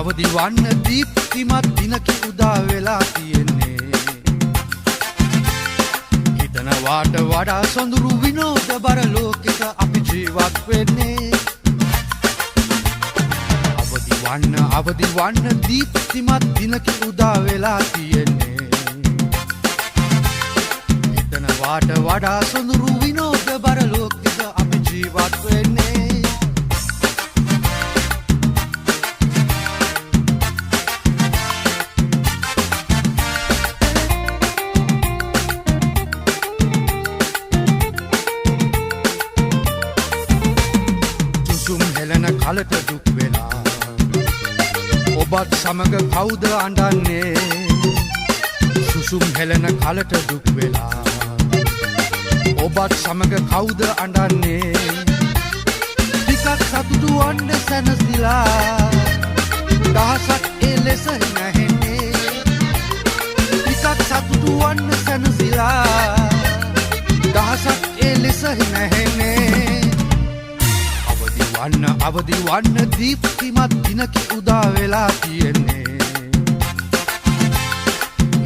අවදි වන්න දීප්තිමත් දිනකි උදා වෙලා තියෙන්නේ. හිතනවාට වඩා සොඳුරු විනෝද බර ලෝකෙක අපි ජීවත් වෙන්නේ. අවදි වන්න දීප්තිමත් දිනකි උදා වෙලා තියෙන්නේ. හිතනවාට වඩා සොඳුරු විනෝද බර ලෝකෙක අපි ජීවත් වෙන්නේ. කලට දුක් වෙලා ඔබත් සමග කවුද අඬන්නේ. සුසුම් හෙලන කලට දුක් වෙලා ඔබත් සමග කවුද අඬන්නේ. ටිකක් සතුටු වන්න සැනසීලා දහසක් එලෙස නැහෙන්නේ. ටිකක් සතුටු වන්න සැනසීලා දහසක් එලෙස නැහෙන්නේ. අවදි වන්න දීප්තිමත් දිනකි උදා වෙලා තියෙන්නේ.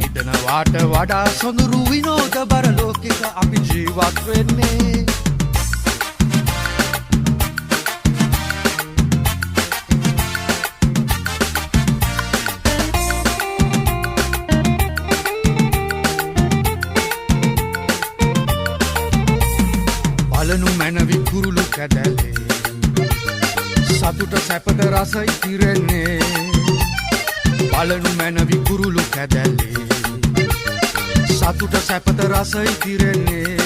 හිතනවාට වඩා සොඳුරු විනෝද බර ලෝකෙක අපි ජීවත් වෙන්නේ. බලනු මැනවි කුරුළු කැදැලේ සතුට සැපට රස ඉතිරෙන්නේ. බලනු මැනවි කුරුළු කැදැල්ලේ සතුට සැපට රස ඉතිරෙන්නේ.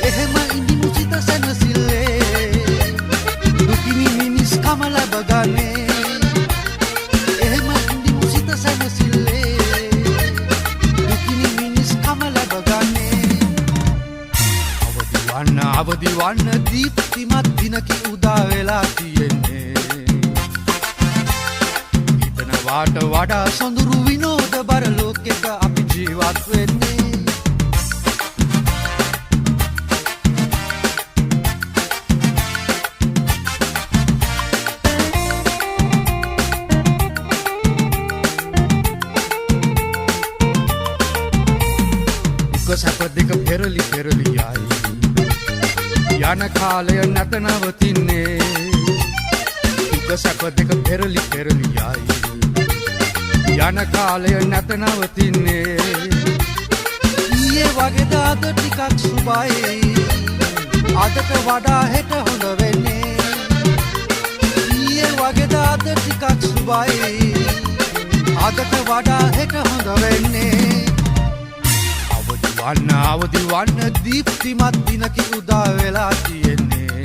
එහෙම ඉඳිමු සිත සැනසිල්ලේ දුකිනි මිනිස් කම ලබගන්නේ. එහෙම ඉඳිමු සිත සැනසිල්ලේ දුකිනි මිනිස් කම ලබගන්නේ. අවදි වන්න දීප්තිමත් දිනකි උදා වෙලා තියෙන්නේ. හිතනවාට වඩා සොඳුරු විනෝද බර ලෝකෙක අපි ජීවත් වෙන්නේ. දුක සැප දෙක පෙරලි පෙරලි යයි. යන කාලය නැත නවතින්නේ. දුක සැප දෙක පෙරලි පෙරලි යයි. යන කාලය නැත නවතින්නේ. ඊයේ වගේද අද ටිකක් සුබයි. අදට වඩා හෙට හොඳ වෙන්නේ. ඊයේ වගේද අද ටිකක් සුබයි. අදට වඩා හෙට හොඳ වෙන්නේ. අවදි වන්න දීප්තිමත් දිනකි උදා වෙලා තියෙන්නේ.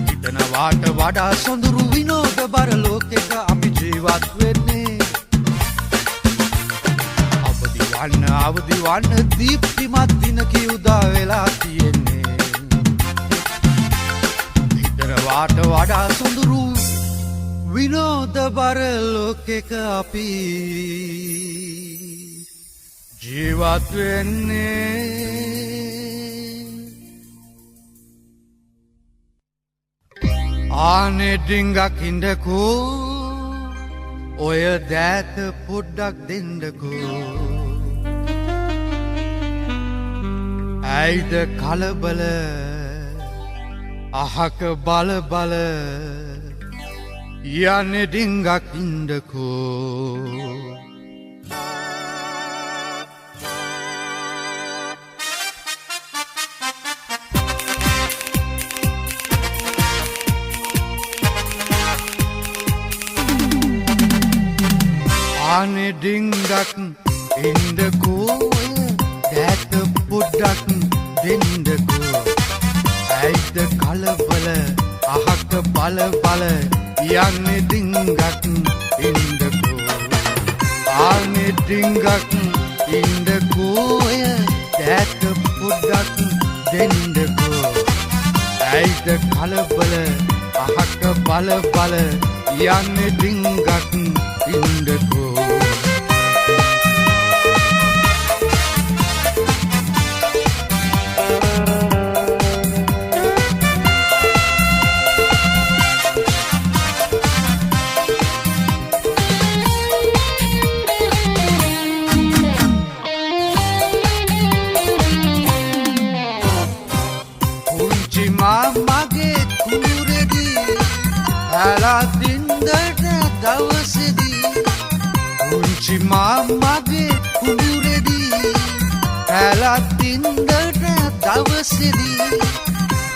හිතනවාට වඩා සොඳුරු විනෝද බර ලෝකෙක අපි ජීවත් වෙන්නේ. අවදි වන්න දීප්තිමත් දිනකි උදා වෙලා තියෙන්නේ. හිතනවාට වඩා සොඳුරු විනෝද බර ලෝකෙක අපි ජීවත් වෙන්නේ. ආනේ ඩිංගක් ඉඳකෝ ඔය දෑත පොඩ්ඩක් දෙන්නකෝ. ඇයිද කලබල අහක බල බල යන්නේ ඩිංගක් ඉඳකෝ. ආනේ ඩිංගක් ඉඳකෝ දෑත පොඩ්ඩක් දෙන්නකෝ. ඇයිද කලබල අහක බල බල යන්නේ ඩිංගක් ඉඳකෝ. ආනේ ඩිංගක් ඉඳකෝ දෑත පොඩ්ඩක් දෙන්නකෝ. ඇයිද කලබල අහක බල බල යන්නේ ඩිංගක් ඉඳකෝ. දවසේදී පුංචි මාමගේ කුඹුරේදී ඇලත් ඉන්දට දවසේදී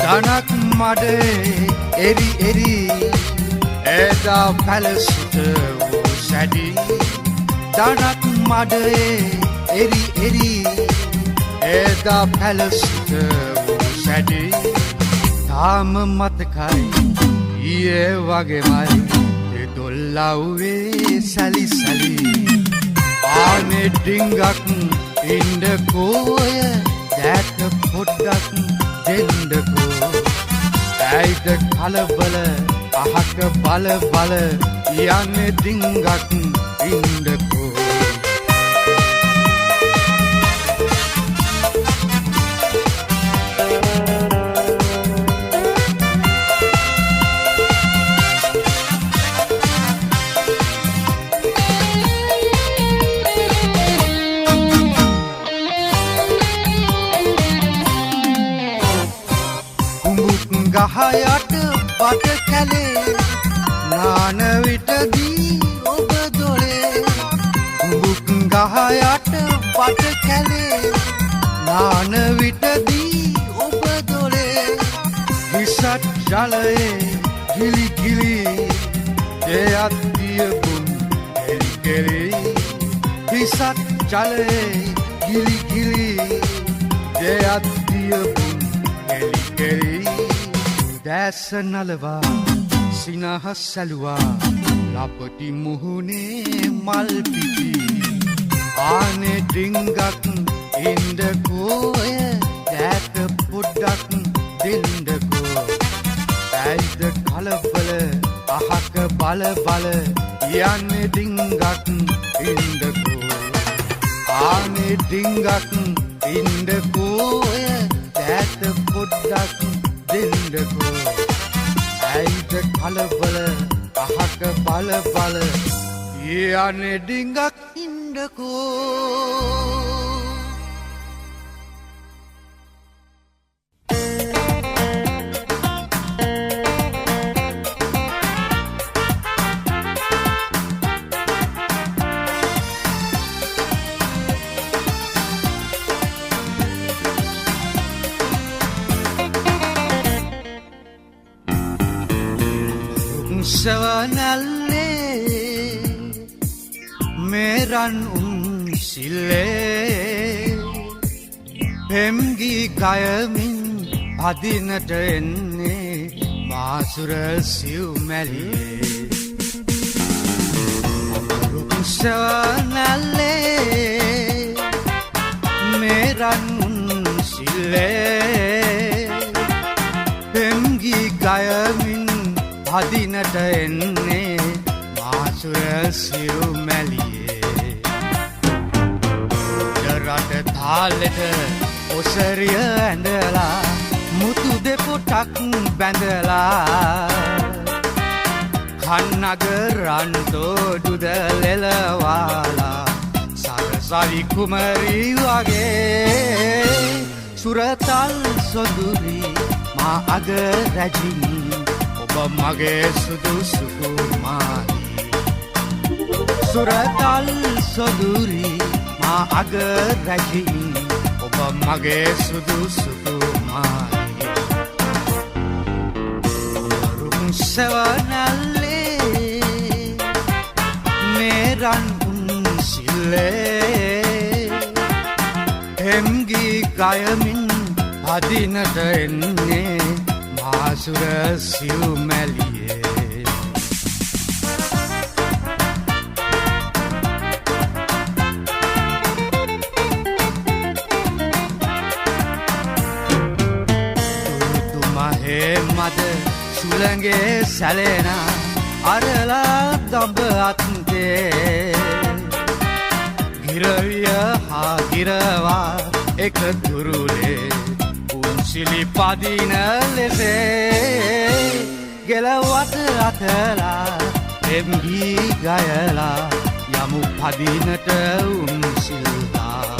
ධනක් මඩේ එරි එරි එදා පැලසුට වූ සැඩි ධනක් මඩේ එරි එරි එදා පැලසුට වූ සැඩි තාම මතකයි ඊයේ වගේමයි දෙදොල්ලව්වේ සැලි සැලි ආනේ ඩිංගක් ඉන්දකෝය දැක පොඩ්ඩක් දෙන්නකෝ ඇයිද කලබල අහක බල බල යන්නේ ඩිංගක් ඉන්දකෝ ගහයට බට කැලේ නාන විටදී ඔබ දොලේ කුඹුක් ගහයට බට කැලේ නාන විටදී ඔබ දොලේ විසත් ජලයේ ගිලි ගිලි දෙයක් දියබුන් කෙලි කෙලි විසත් ජලයේ ගිලි ගිලි දෙයක් දියබුන් කෙලි කෙලි දැස නලවා සිනහස් සැලුවා ලපටි මුහුණේ මල් පිපි ආනේ ඩිංගක් ඉන්දකෝය දැක පොඩ්ඩක් දෙන්නකෝ ඇයිද කලබල අහක බල බල යන්නේ ඩිංගක් ඉන්දකෝ ආනේ ඩිංගක් ඉන්දකෝය දැක පොඩ්ඩක් දෙන්නකෝ ඇයිද කලබල අහක බල බල යන්නේ ඩිංගක් ඉන්දකෝ සවනල්ලේ මෙරන් සිල්ලේ පෙම්ගී ගයමින් පදිනට එන්නේ මාසුර සිව් මැලියේ සවනල්ලේ මෙරන් සිල්ලේ පෙම්ගී ගයමින් පදිනට එන්නේ මාසුර සිව් මැලියේ දරට තාලෙට ඔසරිය ඇඳලා මුතු දෙපොටක් බැඳලා කන්නගරන් තෝඩුද ලෙලවාලා සරසවි කුමරි වගේ සුරතල් සොඳුරි මා අග රැජිනි මගේ සුදුසු කුමාරි සුරතල් සොඳුරි මා අග රැජිනි ඔබ මගේ සුදුසු කුමාරි රුම් සවනල්ලේ මෙරන් සිල්ලේ හෙම්ගී ගයමින් අදිනට එන්නේ මාසුර සිව් මැලියේ තුරුතුමහේ මද සුළඟේ සැලෙන අරලා දඹ අත්තේ ගිරවිය හා ගිරවා එක දුරුලේ සිලි පදින ලෙසේ ගෙලවට අතලා එම්ගී ගයලා යමු පදිනට උන්සිල්ලා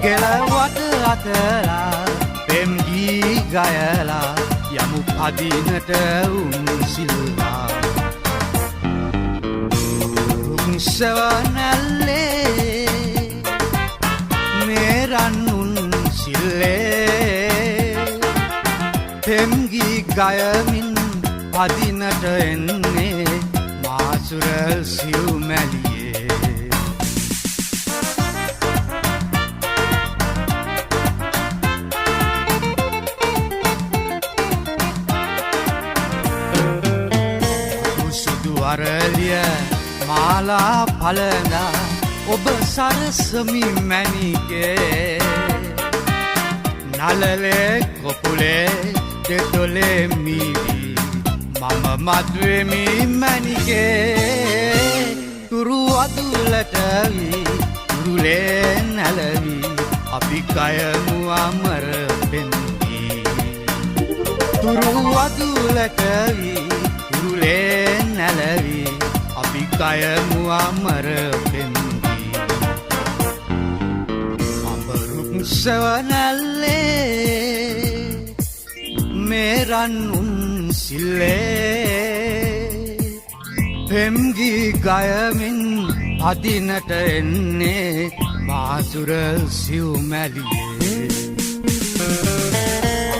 ගෙලවට අතලා එම්ගී ගයලා යමු පදිනට උන්සිල්ලා සවනැල්ලේ මේ රන්උන් සිල්ලේ පෙම්ගී ගයමින් පදිනට එන්නේ මාසුර සිව්මැලියේ සුදු අරලිය මාලා පලඳා ඔබ සරසමි මැණිකේ නලලේ කොපුලේ දෙතොලේ මීවි මම මත්වෙමි මැණිකේ තුරු අදුලට වී තුරුලේ නැලවි අපි කයමු අමර පෙන්වී තුරු අදුලට වී තුරුලේ නැලවි අපි කයමු අමර පෙන්වී අඹරුක් සවනැල්ලේ මේ රන්උන් සිල්ලේ පෙම්ගී ගයමින් පදිනට එන්නේ මාසුර සිව්මැලියේ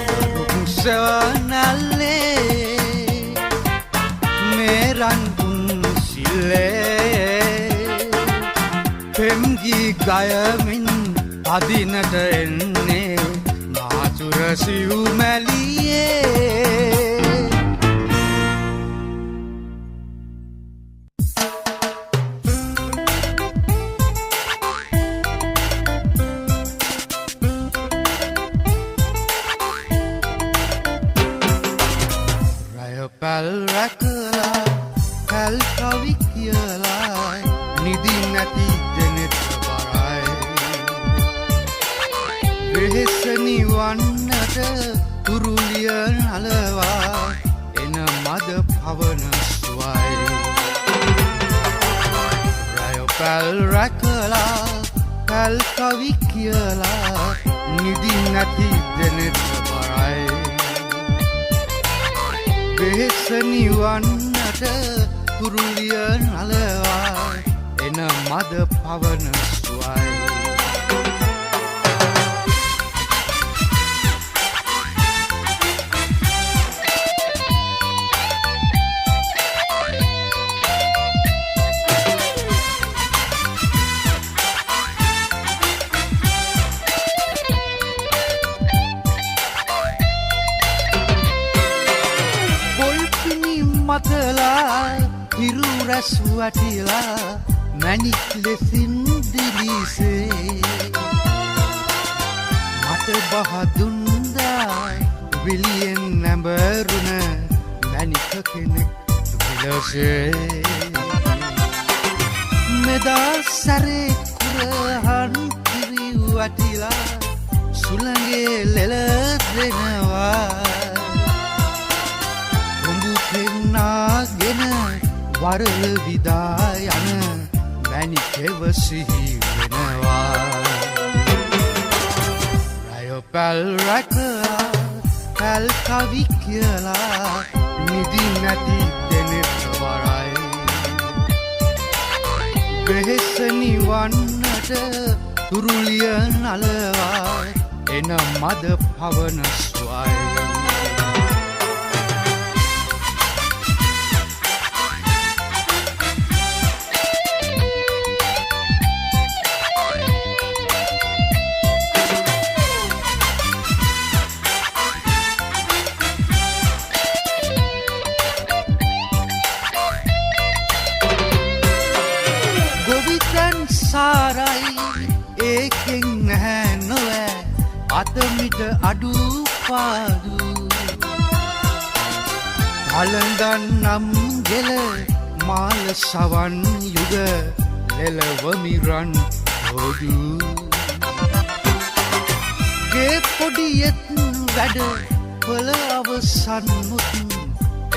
අඹරුක් සවනැල්ලේ මේ රන්උන් පෙම්ගී ගයමින් පදිනට එන්නේ මාසුර සිව්මැලියේ රය පැල් රැකලා පැල් කවි කියලා නිදි නැති දෙනෙත් බරයි වෙහෙස නිවන්නට කුරුලිය නලවා එන මද පවන සුවයි රය පැල් රැකලා පැල් කවි කියලා නිදි නැති දෙනෙත් බරයි වෙහෙස නිවන්නට කුරුලිය නලවා එන මද පවන සුවයි මතලා හිරු රැස් වටිලා මැණික් ලෙසින් දිලිසේ මට බහදුන්දා විලියෙන් නැඹරුණ මැණික කෙනෙක් විලසේ මෙදා සැරේ කුරහන් කිරි වටිලා සුළඟේ ලෙල දෙනවා පෙන්නාගෙන වරල විදා යන මැණිකෙව සිහි වෙනවා රය පැල් රැකලා පැල් කවි කියලා නිදි නැති දෙනෙත් වරයි වෙහෙස නිවන්නට තුරුලිය නලවා එන මද පවන සුවයි සාරයි ඒකෙන් නැහැ නොවෑ අතමිට අඩු පාදු පලඳන් නම් ගෙල මාල සවන් යුග ලෙලවමිරන් හොදු ගේ පොඩියෙත් වැඩ පොළ අවසන් මුත්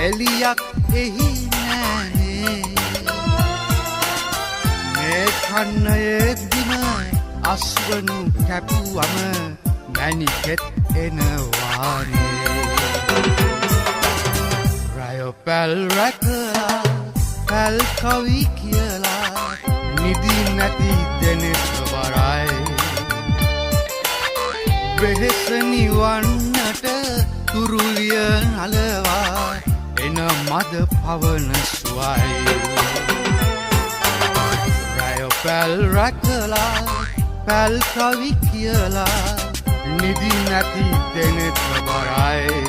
එලියක් එහි නෑනේ කන්නයෙද්දිම අස්වනු කැපුවම මැණිකෙත් එනවානේ රය පැල් රැකලා පැල් කවි කියලා නිදි නැති දෙනෙත් වරයි වෙහෙස නිවන්නට තුරුලිය නලවා එන මද පවන සුවයි රැය පැල් රැකලා පැල් කවි කියලා නිදි නැති දෙනෙත් වරයි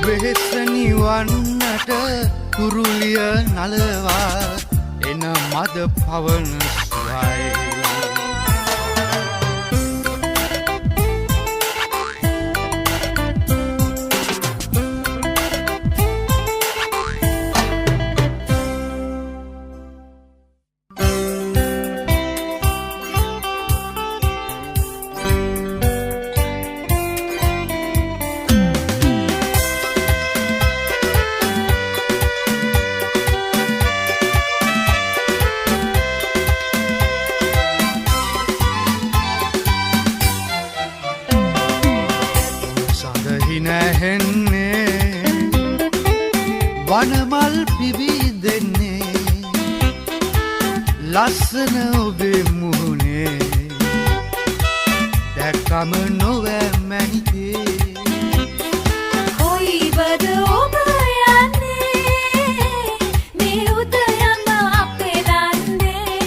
වෙහෙස නිවන්නට තුරුලිය නලවා එන මද පවන සුවයි වනමල් පිබිදෙන්නේ ලස්සන ඔබේ මුහුණේ දැක්කම නොවැ මැනිකේ කොයිබද ඔබ යන්නේ මේ උදයම අපේ රන්නේ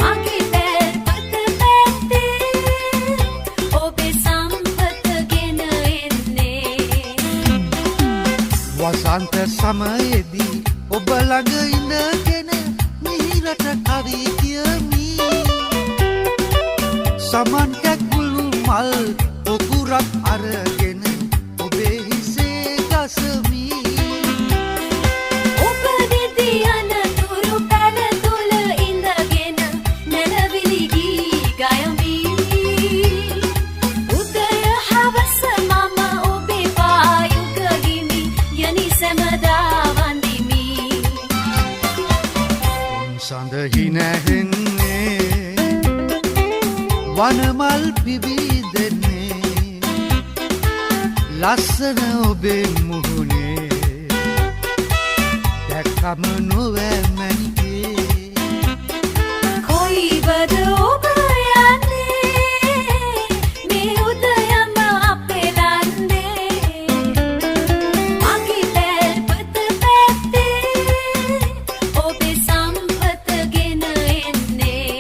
මගේ පැල්පත පැත්තේ ඔබේ සම්පතගෙන එන්නේ වසන්ත සමයේදී ඔබ ළඟ ඉඳගෙන මිහිරට කවි කියමි සමන් කැකුළු මල් ඔකුරක් අරගෙන ඔබේ හිසේ ගසමි ඔබ වෙති අනතුරු පැල තුල ඉඳගෙන නැලවිලි ගී ගයමි උදය හවස මම ඔබේ පායුක හිමි යනි සැමදා වඳිමි සඳහි නැහෙන්නේ වනමල් පිබිදෙන්නේ ලස්සන ඔබේ මුහුණේ දැක්කම නොවැ මැනිකේ කොයිබද ඔබ යන්නේ මේ උදයම අපේ රන්නේ මගේ පැල්පත පැත්තේ ඔබේ සම්පතගෙන එන්නේ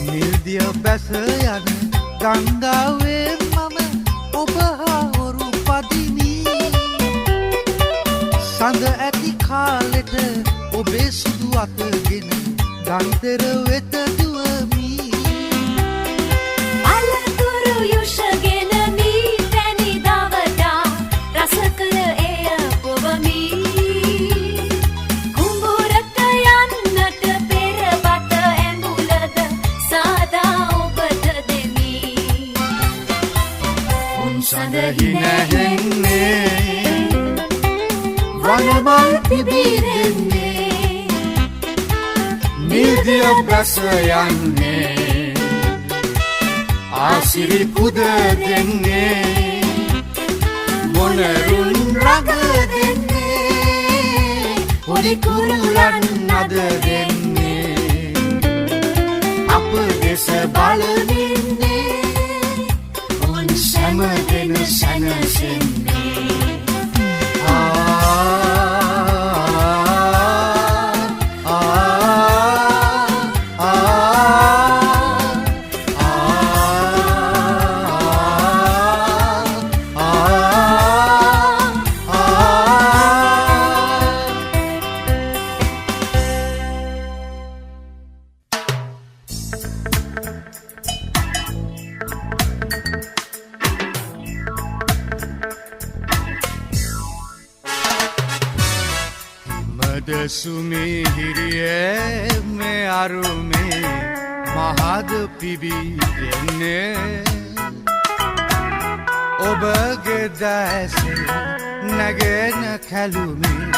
නිල්දිය බැස යන ගංගාවේ මම ඔබ හා හොරු පදිමි සඳ ඇති කාලෙට ඔබේ සුදු අතගෙන ගන්තර වෙත දුවමි අලතුරු යුෂගෙන මී පැණි දවදා රස කළ එය පොවමි කුඹුරට යන්නට පෙර බත ඇඹුලද සාදා ඔබට දෙමි උන් සඳහි නැහෙන්නේ වනමල් පිබිදෙන්නේ නිල්දිය බැස යන්නේ ආසිරි පුද දෙන්නේ මොනරුන් රග දෙන්නේ පොඩි කුරුලන් අද දෙන්නේ අප දෙස බලමින්නේ උන් සැම දෙන සැනසෙන්නේ सुमिहिरिये में आरु में महाद पिबी देने ओबगे दासे නැගෙන කැලුමේ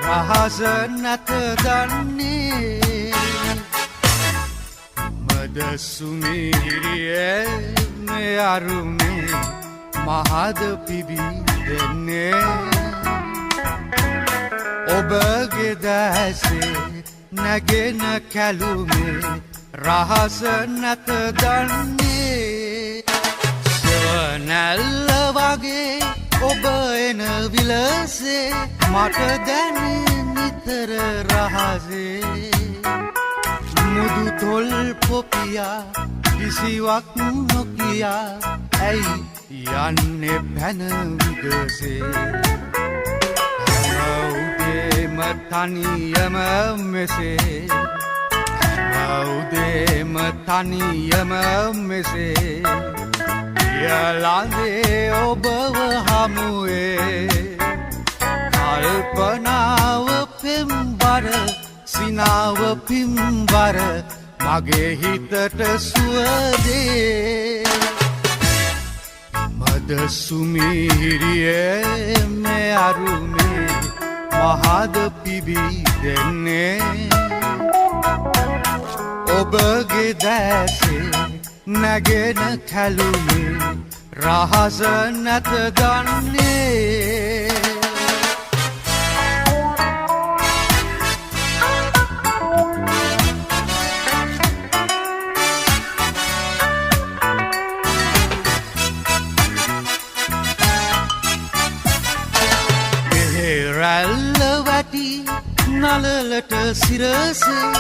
රහස නැත දන්නේ මද සුමිරියේ මේ අරුමේ මහද පිබී දෙන්නේ ඔබගේ දැසේ නැගෙන කැලුමේ රහස නැත දන්නේ සවනැල්ල වගේ ඔබ එන විලසේ මට දැනෙන නිතර රහසේ මුදු තොල් පොපියා කිසිවක් නොකියා ඇයි යන්නේ පැන විගසේ උදේම තනියම මෙසේ උදේම තනියම මෙසේ යලන්දේ ඔබව හමුවේ කල්පනාව පෙම්බර සිනාව පිම්බර මගේ හිතට සුවදේ මද සුමිහිරියේ මේ අරුමේ මහද පිබී දෙන්නේ ඔබගේ දැසේ නැගෙන කැලුමේ රහස නැත දන්නේ රැල්ල වැටි නලලට සිරසේ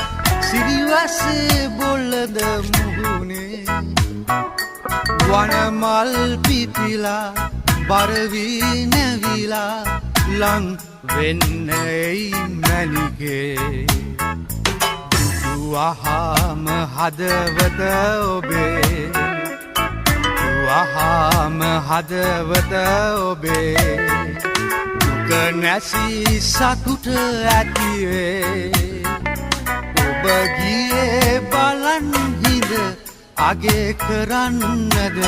සිරිවසේ බොල්ලද මුහුණේ වනමල් පිපිලා බරවී නැවිලා ලං වෙන්නයි මැනිගේ දුවහාම හදවත ඔබේ දුවහාම හදවත ඔබේ නැසි සතුට ඇතිවේ ඔබ ගියේ බලන් හිඳ අගේ කරන්නද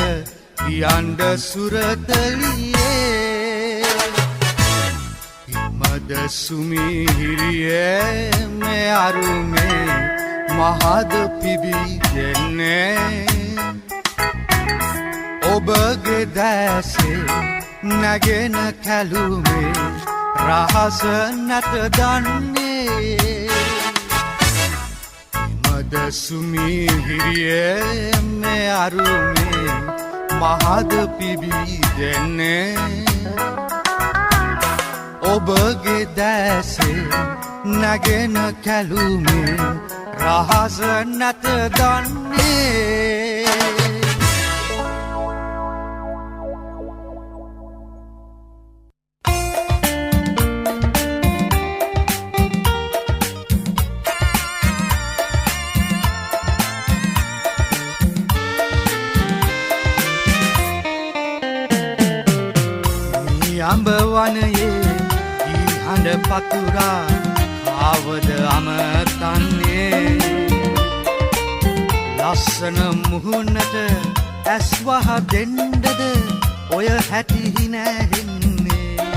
යන්ඩ සුරතලියේ මද සුමිහිරියේ මේ අරුමේ මහද පිබී දෙන්නේ ඔබගේ දැසේ නැගෙන කැලුමේ රහස නැත දන්නේ මද සුමිහිරියේ මේ අරුමේ මහද පිබී දෙන්නේ ඔබගේ දැසේ නැගෙන කැලුමේ රහස නැත දන්නේ අඹ වනයේ ඊහඬ පතුරා ආවද අමතන්නේ ලස්සන මුහුණට ඇස් වහ දෙන්නද ඔය හැටි නැහෙන්නේ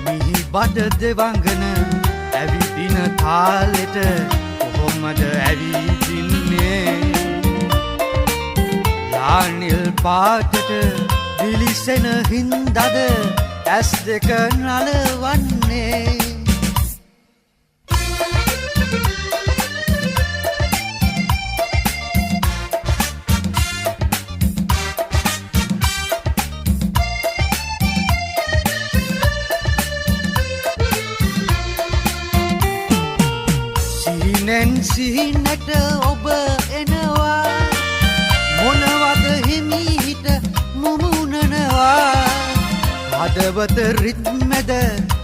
මිහි බඩ දෙවංගන ඇවිදින තාලෙට කොහොමද ඇවිදින්නේ ලානිල් පාටට දිලිසෙන හින්දද ඇස් දෙක නලවන්නේ සිහිනෙන් සිහිනට ඔබ එනවා මොනවද හිමීට මුමුණනවා හදවත රිද්මෙද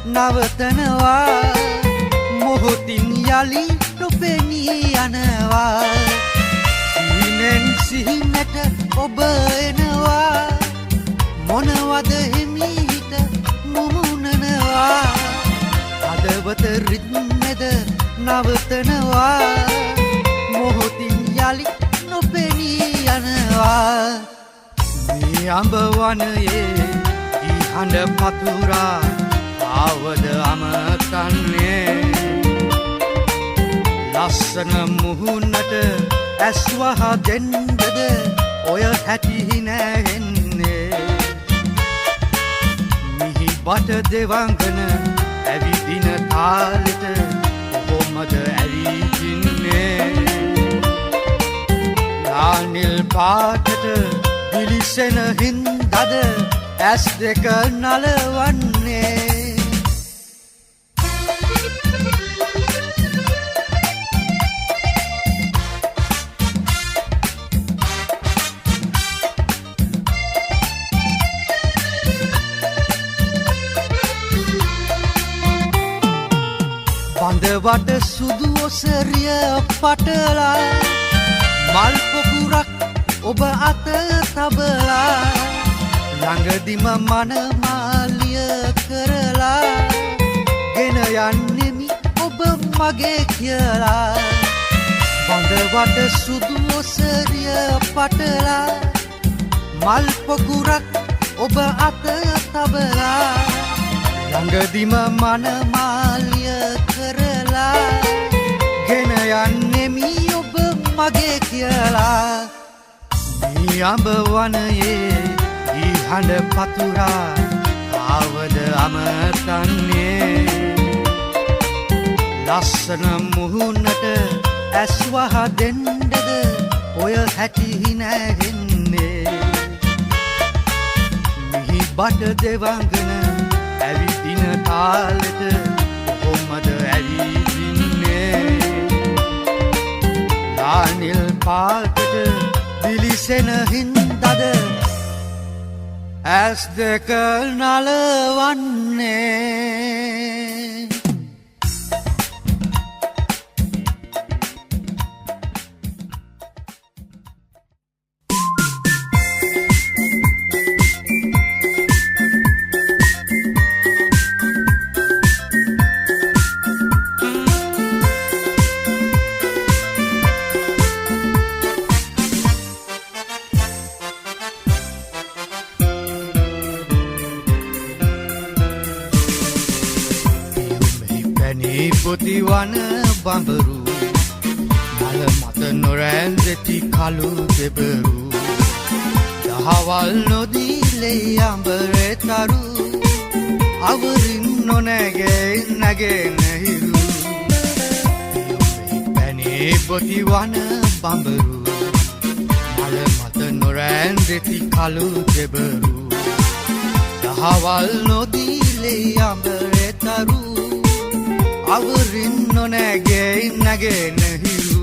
නවතනවා මොහොතින් යලි නොපෙනී යනවා සිහිනෙන් සිහිනට ඔබ එනවා මොනවද හිමීට මුමුණනවා හදවත රිද්මෙද නවතනවා මොහොතින් යලි නොපෙනී යනවා මේ අඹ වනයේ හඬ පතුරා ආවද අමතන්නේ ලස්සන මුහුණට ඇස් වහ දෙන්නද ඔය හැටි නැහෙන්නේ මිහි බට දෙවංගන ඇවිදින තාලෙට කොහොමද ඇවිදින්නේ නානිල් පාටට දිලිසෙන හින්දද ඇස් දෙක නලවන්නේ බඳවට සුදු ඔසරිය පටලා මල් පොකුරක් ඔබ අත තබලා ළඟදිම මනමාලිය කරලා ගෙන යන්නෙමි ඔබ මගේ කියලා බඳවට සුදු ඔසරිය පටලා මල් පොකුරක් ඔබ අත තබලා ළඟදිම මනමාලිය කරලා ගෙන යන්නෙමි ඔබ මගේ කියලා මේ අඹ වනයේ ඊ හඬ පතුරා ආවද අමතන්නේ ලස්සන මුහුණට ඇස් වහ දෙන්නද ඔය හැටි නැහෙන්නේ මිහි බට දෙවංගන ඇවිදින තාලෙට කොහොමද ඇවිදින්නේ නානිල් පාටට දිලිසෙන හින්දද ඇස් දෙක නලවන්නේ පොතිවන බඹරු මල මත නොරැන්දෙති කළු දෙබරු දහවල් නොදීලේ අඹරේ තරු අවරින් නොනැගේ නැගෙනහිරු පැනේ පොතිවන බඹරු මල මත නොරැන්දෙති කළු දෙබරු දහවල් නොදීලේ අඹරේ තරු අවරින් නොනැගේ නැගෙනහිරු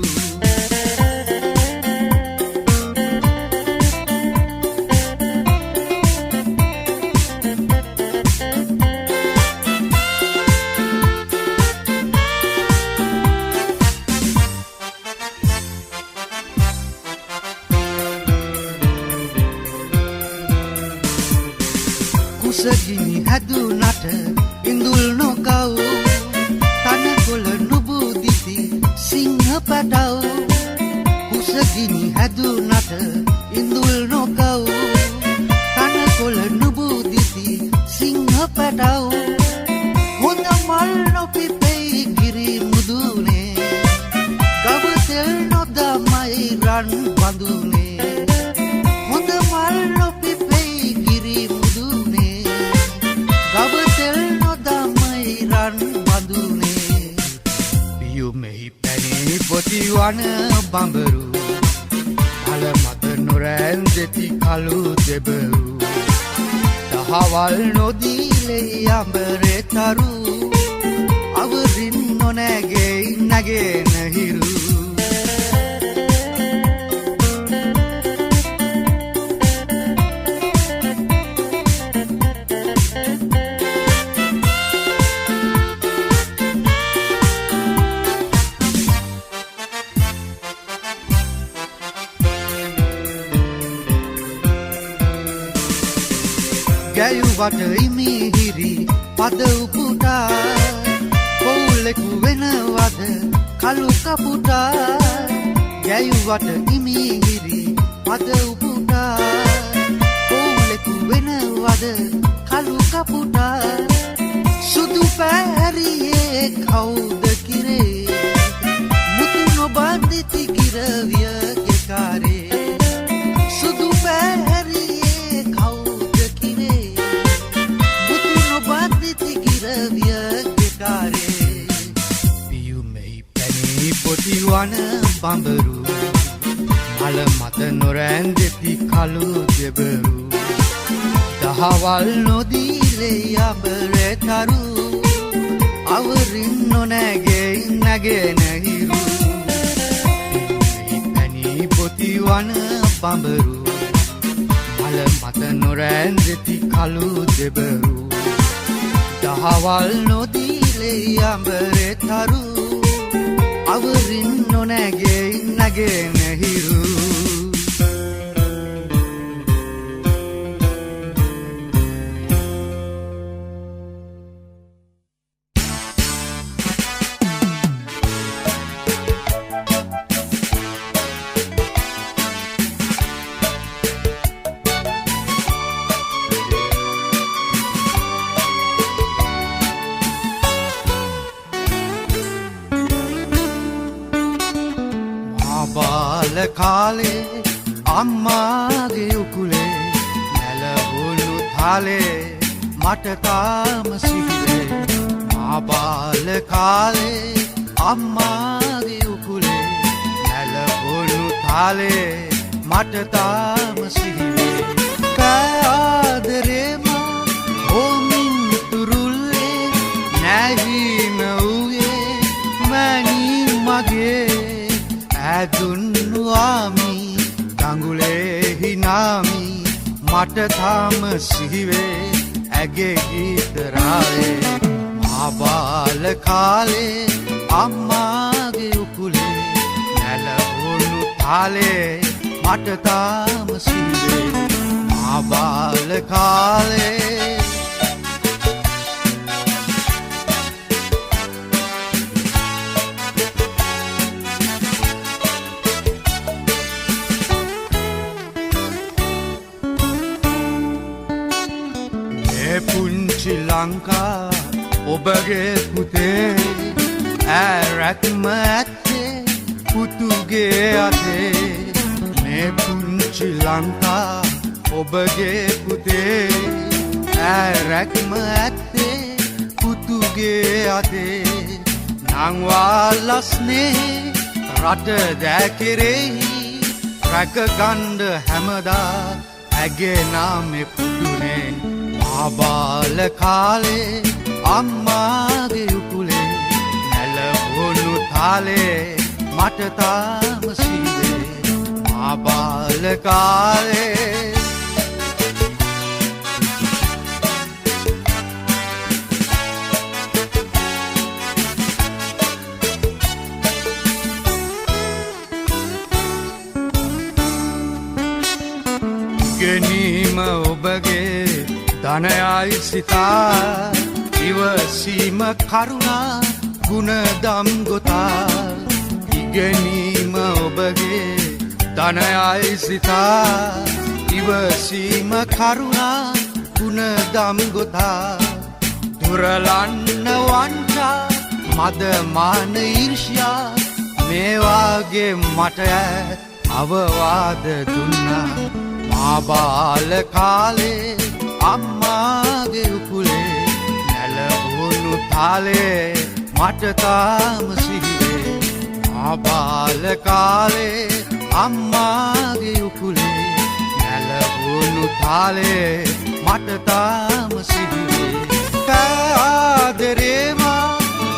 කුසගිනි හැදුනට ඉඳුල් නොකව් තනකොළ නුබුදිති සිංහ පැටව් කුසගිනි හැදුනට ඉඳුල් නොකව් තනකොළ නුබුදිති සිංහ පැටව් හොඳ මල් නොපිපෙයි ගිරි මුදුනේ ගව තෙල් නොදමයි රන් බඳුනේ හොඳ මල් නොපිපෙයි ගිරි මුදුනේ ගව තෙල් නොදමයි රන් බඳුනේ පියුමෙහි පැනේ පොතිවන බඹරු මල මත නොරැන්දෙති කළු දෙබරු දහවල් නොදීලේ අඹරේ තරු අවරින් නොනැගේ නැගෙනහිරු ගැයුවට ඉමිහිරි පද උපුටා කොවුලෙකු වෙනවද කළු කපුටා ගැයුවට ඉමිහිරි පද උපුටා කොවුලෙකු වෙනවද කළු කපුටා සුදු පැහැරියේ කවුද කිරේ මුතු නොබඳිති කිරවියගේ කාරේ සුදු පැහැරියේ කවුද කිරේ මුතු නොබඳිති කිරවියගේ කාරේ පියුමෙහි පැණි පොටි වන බඹරු මල මත නොරැඳෙති කළු දෙබරු දහවල් නොදීලේ යබරේ තරු අවරින් නොනැගේ නැගෙන හිරු පැණි පොටි වන බඹරු මල මත නොරැඳෙති කළු දෙබරු දහවල් නොදීලේ යබරේ තරු අවරින් නොනැගේ නැගෙන හිරු කාලේ අම්මාගේ උකුලේ නැලවුණු තාලේ මට තාම සිහිලේ මා බාල කාලේ අම්මාගේ උකුලේ නැලවුණු තාලේ මට තාම සිහිලේ කෑ ආදරේම හොමින් තුරුල්ලේ නැහිම වූයේ මැනී මගේ ඇදුන්නු ආමි ගඟුලේ හිනාමි මට තාම සිහිවේ ඇගේ ගීත රාවේ මා බාල කාලේ අම්මාගේ උකුලේ නැලවුණු තාලේ මට තාම සිහිවේ මා බාල කාලේ පුංචි ලංකා ඔබගේ පුතේ ඇරැත්ම ඇත්තේ පුතුගේ අතේ මේ පුංචි ලංකා ඔබගේ පුතේ ඇරැත්ම ඇත්තේ පුතුගේ අතේ නංවාලස්නේ රට දැකිරෙහි රැකගන්ඩ හැමදා ඇගේ නාමෙ පුතුනේ ආබාල කාලේ අම්මාගේ උකුලේ නැලවුණු තාලේ මට තාම සිහිවේ ආබාල කාලේ ගෙනීම ඔබගේ ධනයයි සිතා ඉවසීම කරුණා ගුණදම් ගොතා ඉගෙනීම ඔබගේ ධනයයි සිතා ඉවසීම කරුණා ගුණදම් ගොතා දුරලන්න වංචා මදමාන ඊර්ෂ්‍යා මේවාගේ මට අවවාද දුන්නා මා බාල කාලේ අම්මාගේ උකුලේ නැලවුණු තාලේ මට තාම සිහිවේ මා බාල කාලේ අම්මාගේ උකුලේ නැලවුණු තාලේ මට තාම සිහිවේ කෑ ආදරේම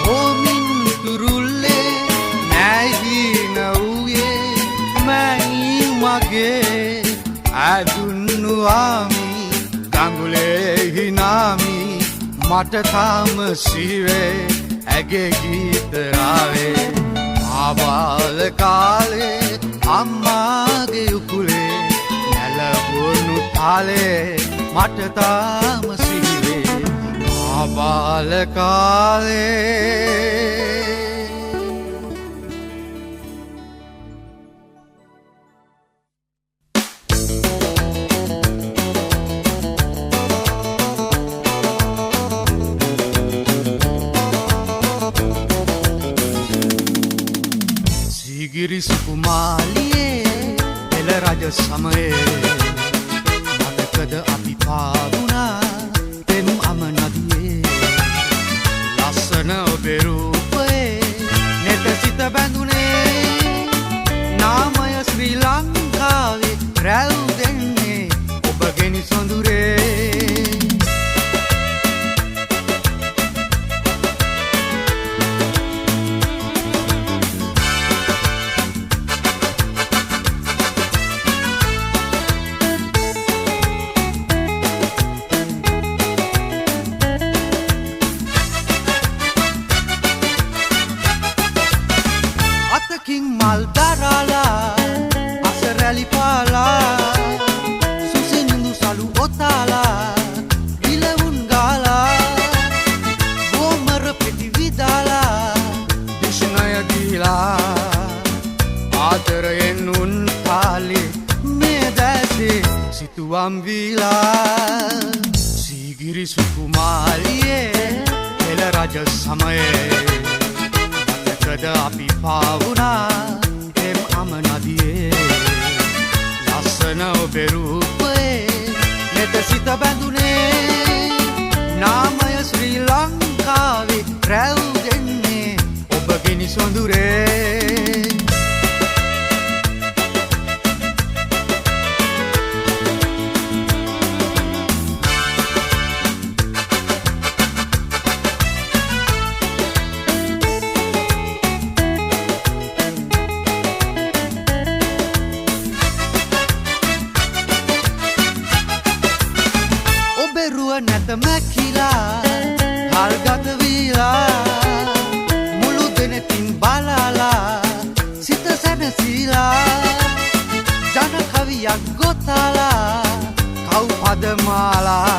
හොමින් තුරුල්ලේ නැහින වූයේ මැයි මගේ ඇදුන්නු ආමි ගඟුලේ හිනාමි මට තාම සිහිවේ ඇගේ ගීත රාවේ මා බාල කාලේ අම්මාගේ උකුලේ නැලවුණු තාලේ මට තාම සිහිවේ මා බාල කාලේ සීගිරි සුකුමාලියේ එල රජ සමයේ මතකද අපි පාවුණා පෙම් අම නදියේ ලස්සන ඔබේ රූපයේ නෙත සිත බැඳුනේ නාමය ශ්‍රී ලංකාවේ රැව් දෙන්නේ ඔබ ගෙනි සොඳුරේ මල් දරාලා අසරැලි පාලා සුසිනිඳු සලු ඔතාලා විලවුන් ගාලා ගෝමර පෙති විදාලා විෂණය දීලා ආදරයෙන් උන් තාලේ මේ දැසේ සිතුවම් වීලා සීගිරි සුකුමාලියේ එල රජ සමයේ මතකද අපි පාවුණා පෙම් අම නදියේ ලස්සන ඔබේ රූපයේ නෙත සිත බැඳුනේ නාමය ශ්‍රී ලංකාවේ රැව් දෙන්නේ ඔබ ගෙනි සොඳුරේ නැත මැකිලා හල්ගත වීලා මුළු දෙනතින් බලාලා සිත සැනසීලා ජන කවියක් ගොතාලා කව් පදමාලා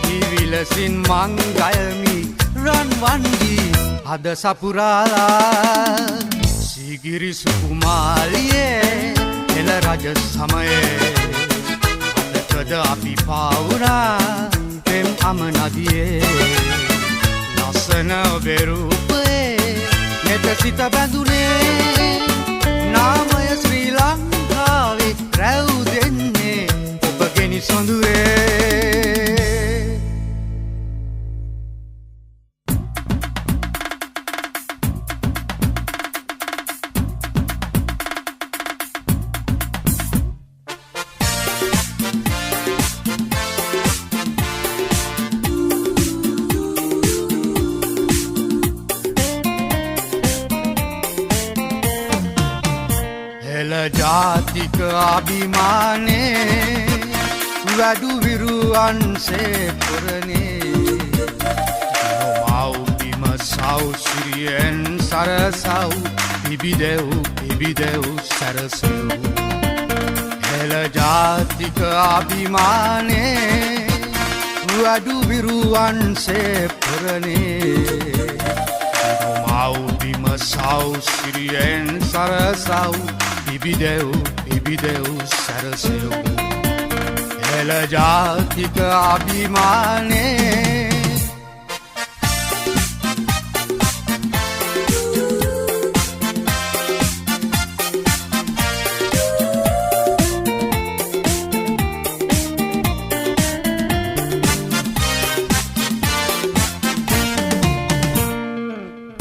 හිවිලසින් මංගල්මි රන්වන්ඩි අද සපුරාලා සීගිරි සුකුමාලියේ එල රජ සමයේ මතකද අපි පාවුණා පෙම් අම නදියේ ලස්සන ඔබේ රූපයේ නෙත සිත බැඳුනේ නාමය ශ්‍රී ලංකාවේ රැව් දෙන්නේ ඔබ ගෙනි සොඳුරේ ජාතික අභිමානේ වැඩු විරුවන්සේ පුරනේ නොමව්බිම සෞසිරියෙන් සරසව් පිබිදෙව් සරසෙව් හෙළ ජාතික අභිමානේ වැඩු විරුවන්සේ පුරනේ නොමව්බිම සෞසිරියෙන් සරසව් පිබිදෙව් සරසෙව් හෙළ ජාතික අභිමානේ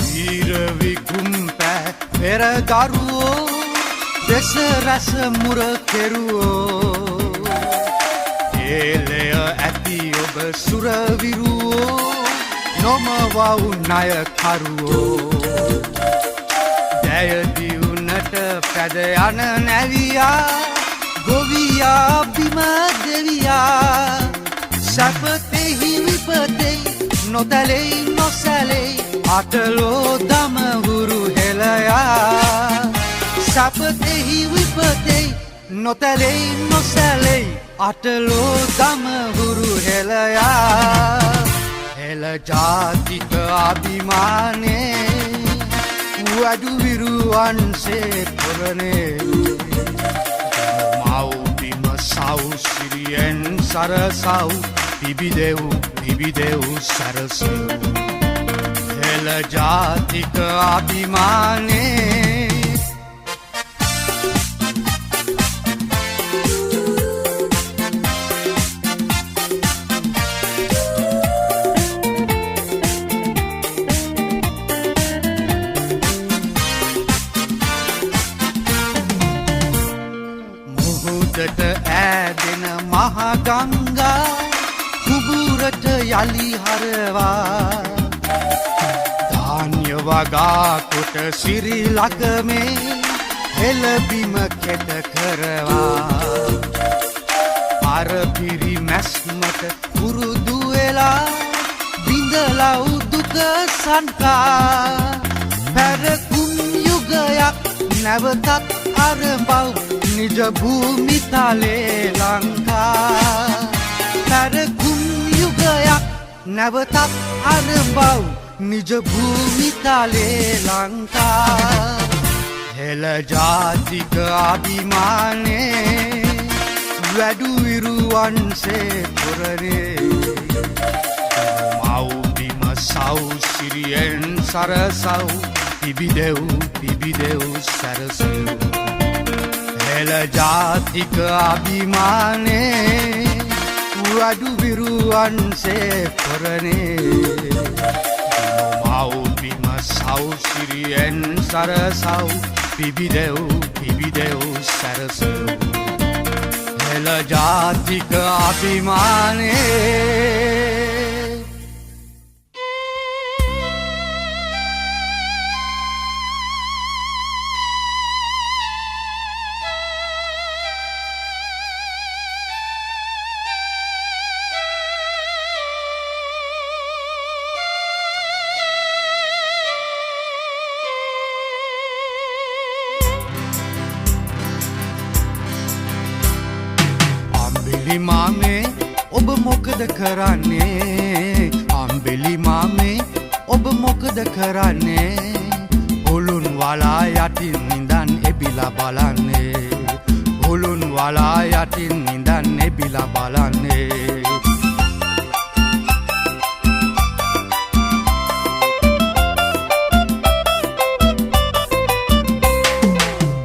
වීර විකුම් පෑ පෙර දරුවෝ දෙස රැස මුර කෙරුවෝ ඒලය ඇති ඔබ සුරවිරුවෝ නොමවව් ණයකරුවෝ දැයදිවුනට පැද යන නැවියා ගොවියා බිම දෙවියා සැපතෙහි විපතෙහි නොතැලෙයි නොසැලෙයි අටලෝ දමහුරු හෙළයා සපතෙහි විපතෙයි නොතැලෙයි නොසැලෙයි අටලෝ දමහුරු හෙළයා හෙළ ජාතික අභිමානේ වැඩු විරුවන්සේ පුරනේ මව්බිම සෞසිරියෙන් සරසව් පිබිදෙව් සරසෙව් හෙළ ජාතික අභිමානේ යලි හරවා ධාන්‍ය වගා කොට සිරි ලකමේ හෙළබිම කෙට කරවා අර පිරි මැස්මට පුරුදු වෙලා බිඳලා උදුක සංකා පැරකුම් යුගයක් නැවතත් අරඹව් නිජ භූමිතලේ ලංකා පැරකුම් යුගයක් නැවතත් අරඹව් නිජ භූමිතලේ ලංකා හෙළ ජාතික අභිමානේ වැඩුවිරුවන්සේ පුරනේ මව්බිම සෞසිරියෙන් සරසව් පිබිදෙව් සැරසෙව් හෙළ ජාතික අභිමානේ වැඩුවිරුවන්සේ පුරනේ මව්බිම සෞසිරියෙන් සරසව් පිබිදෙව් සැරසෙව් හෙළ ජාතික අභිමානේ මාමේ ඔබ මොකද කරන්නේ අම්බෙලි මාමේ ඔබ මොකද කරන්නේ ඔලුන් වලා යටින් නිදන් එබිලා බලන්නේ ඔලුන් වලා යටින් නිදන් එබිලා බලන්නේ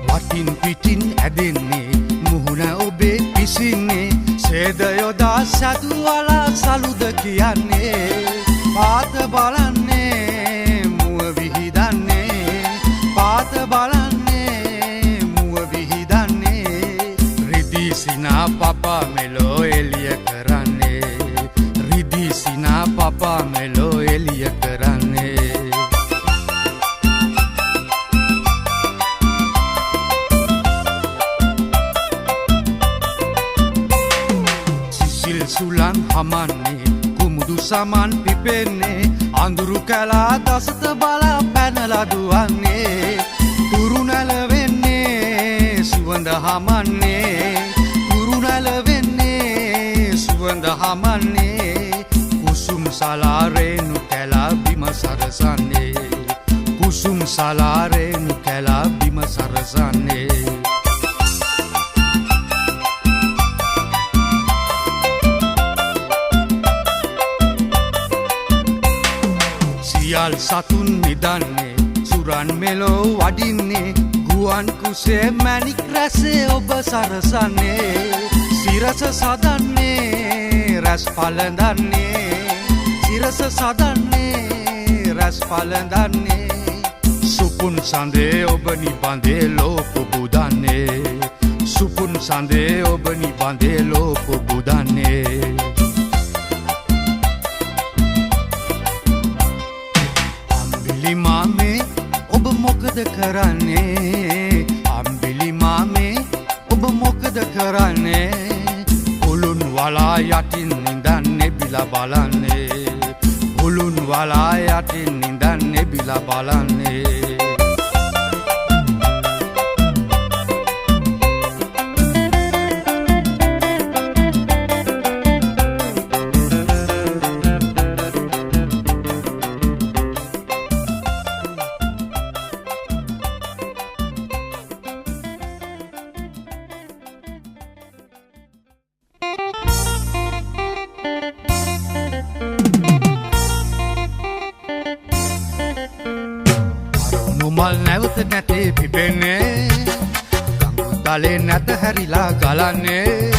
වටින් පිටින් ඇදෙන්නේ මුහුණ ඔබේ පිසින්නේ සේදයොදා සැදුවලා සලුද කියන්නේ පාත බලන්නේ මුව විහිදන්නේ පාත බලන්නේ මුව විහිදන්නේ රිදී සිනා පපා මෙලෝ එළිය කරන්නේ රිදී සිනා පපා මෙලෝ එළිය කරන්නේ සුලන් හමන්නේ කුමුදු සමන් පිපෙන්නේ අඳුරු කැලා දසත බලා පැනලා දුවන්නේ තුරු නැලවෙන්නේ සුවඳ හමන්නේ තුරු නැලවෙන්නේ සුවඳ හමන්නේ කුසුම් සලාරේනු කැලා බිම සරසන්නේ කුසුම් සලාරේනු කැලා බිම සරසන්නේ සියල් සතුන් නිදන්නේ සුරන් මෙලෝ වඩින්නේ ගුවන් කුසේ මැණික් රැසේ ඔබ සරසන්නේ සිරස සදන්නේ රැස් පළඳන්නේ සිරස සදන්නේ රැස් පළඳන්නේ සුපුන් සඳේ ඔබ නිබඳේ ලෝක බුදන්නේ සුපුන් සඳේ ඔබ නිබඳේ ලෝක බුදන්නේ මාමේ ඔබ මොකද කරන්නේ අම්බිලි මාමේ ඔබ මොකද කරන්නේ ඔලුන් වලා යටින් නිදන් එබිලා බලන්නේ ඔලුන් වලා යටින් නිදන් එබිලා බලන්නේ මල් නැවත නැතේ පිපෙන්නේ ගංගුතලේ නැත හැරිලා ගලන්නේ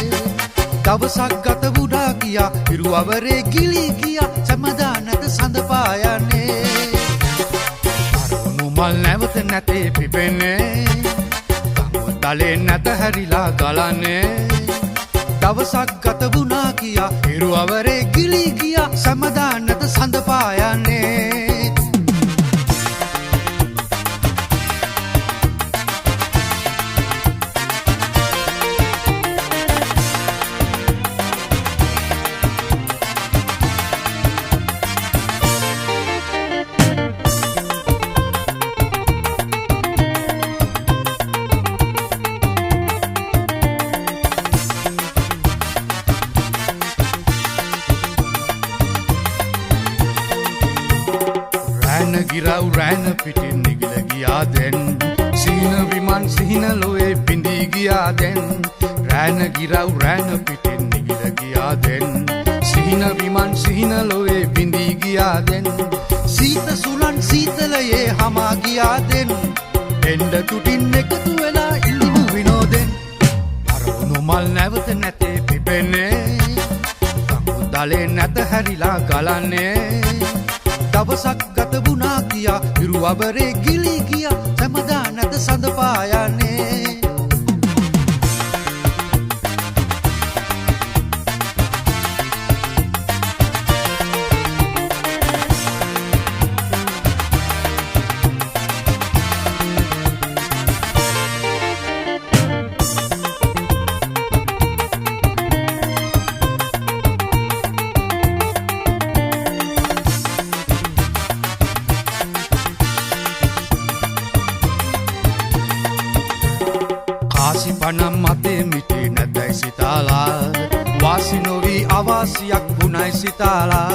දවසක් ගත වුඩා ගියා ඉරුවවරේ ගිලී ගියා සමදා නැත සඳ පායන්නේ අරුණු මල් නැවත නැතේ පිපෙන්නේ ගංගුතලේ නැත හැරිලා ගලන්නේ දවසක් ගත වුණා ගියා ඉරුවවරේ ගිලී ගියා සැමදා නැත සඳ පායන්නේ ගිරව් රෑන පිටින් නිගිල ගියා දැන් සිහින විමන් සිහින ලොවේ පිඳී ගියා දැන් රෑන ගිරව් රෑන පිටින් නිගිල ගියා දැන් සිහින විමන් සිහින ලොවේ පිඳී ගියා දැන් සීත සුලන් සීතලයේ හමා ගියා දැන් එන්න තුටින් එකතු වෙලා ඉල්ලුණු විනෝදෙන් අරවුණු මල් නැවත නැතේ පිපෙන්නේ කමුදලේ නැත හැරිලා ගලන්නේ දවසක් ගත වුණා කියා ඉරුවබරේ ගිලී ගියා සැමදා නැත සඳ පායන්නේ කාසි පනම් මතේ මිටේ නැතයි සිතාලා වාසි නොවී අවාසියක් වුණයි සිතාලා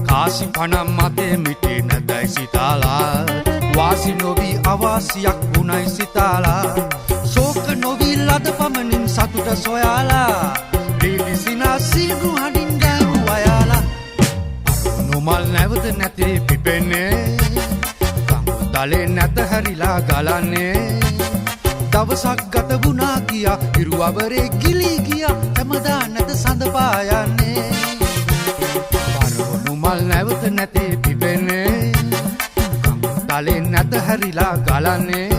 කාසි පනම් මතේ මිටේ නැතයි සිතාලා වාසි නොවී අවාසියක් වුණයි සිතාලා ශෝක නොවී ලද පමණින් සතුට සොයාලා පිළිසිනා සීනු හඬින් ගෑනු අයාලා අරවුණු මල් නැවත නැතේ පිපෙන්නේ කංගුතලේ නැත හැරිලා ගලන්නේ දවසක් ගත වුණා කියා ඉරුවබරේ ගිලී ගියා හැමදා නැත සඳ පායන්නේ පරවුණු මල් නැවත නැතේ පිපෙන්නේ කංගුතලේ නැත හැරිලා ගලන්නේ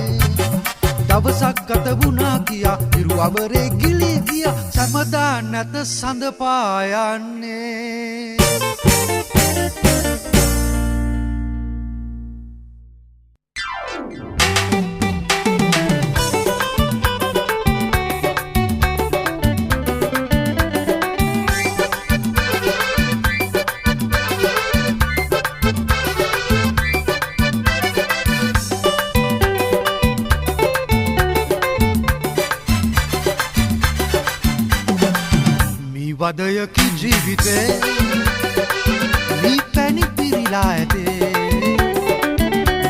දවසක් ගත වුණා කියා ඉරුවබරේ ගිලී ගියා හැමදා නැත සඳ පායන්නේ වදයකි ජීවිතේ මී පැණි පිරිලා ඇතේ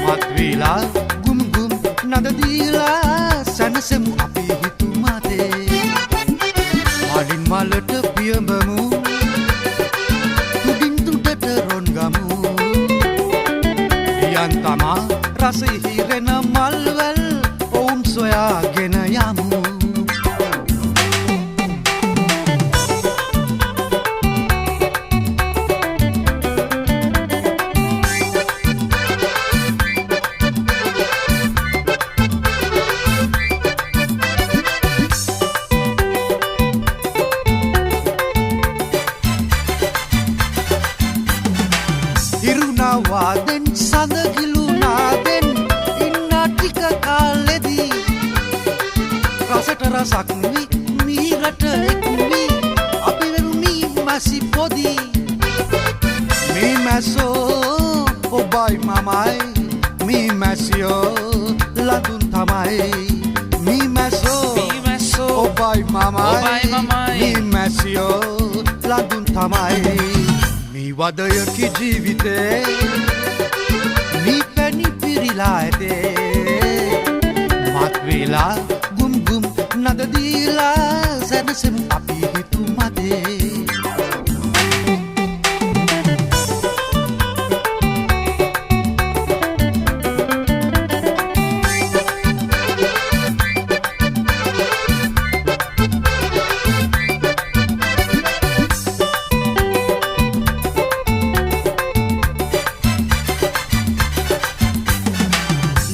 මත්වීලා ගුම් ගුම් නද දීලා සැනසෙමු අපි හිතු මතේ මලින් මලට පියඹමු තුඩින් තුඩට රොන් ගමු යන් තමා රස ඉහිරෙන මල්වැල් ඔවුන් සොයාගෙන යමු වාදෙන් සඳගිලුනාදෙන් ඉන්නා ටික කාලෙදී රසට රසක් වී මීරට එක්වී අපි වෙනුනී මැසි පොදි මේ මැසෝ ඔබයි මමයි මේ මැසියෝ ලඳුන් තමයි මේ මැසෝ ඔබයි මමයි මේ මැසියෝ ලඳුන් තමයි වදයකි ජීවිතේ මී පැණි පිරිලා ඇතේ මත්වේලා ගුම් ගුම් නද දීලා සැනසෙමු අපි හිතු මතේ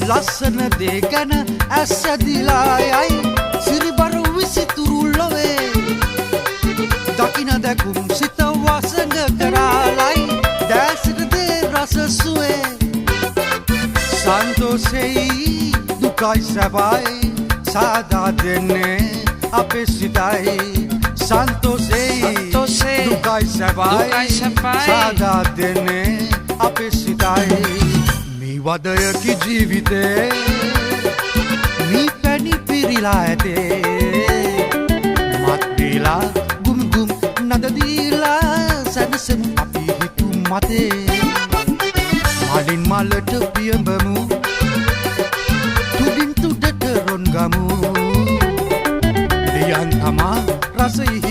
ලස්සන දේ ගැන ඇස්සදිලා යයි සිරිබර විසිතුරු ලොවේ දකින දැකුම් සිත වසඟ කරාලයි සන්තෝසෙයි දුකයි සැපයි සාදා දෙන්නේ අපේ සිතයි සන්තෝසෙයි දුකයි සැපයි සාදා දෙන්නේ අපේ සිතයි මේ වදයකි ජීවිතේ මේ පැණි පිරීලා ඇතේ මත් දීලා ගුම් ගුම් නද දීලා සැනසෙමු අපි හිතු මතේ මලින් මලට පියඹමු තුඩින් තුඩට රොන් ගමු ලියන් තමා රසයි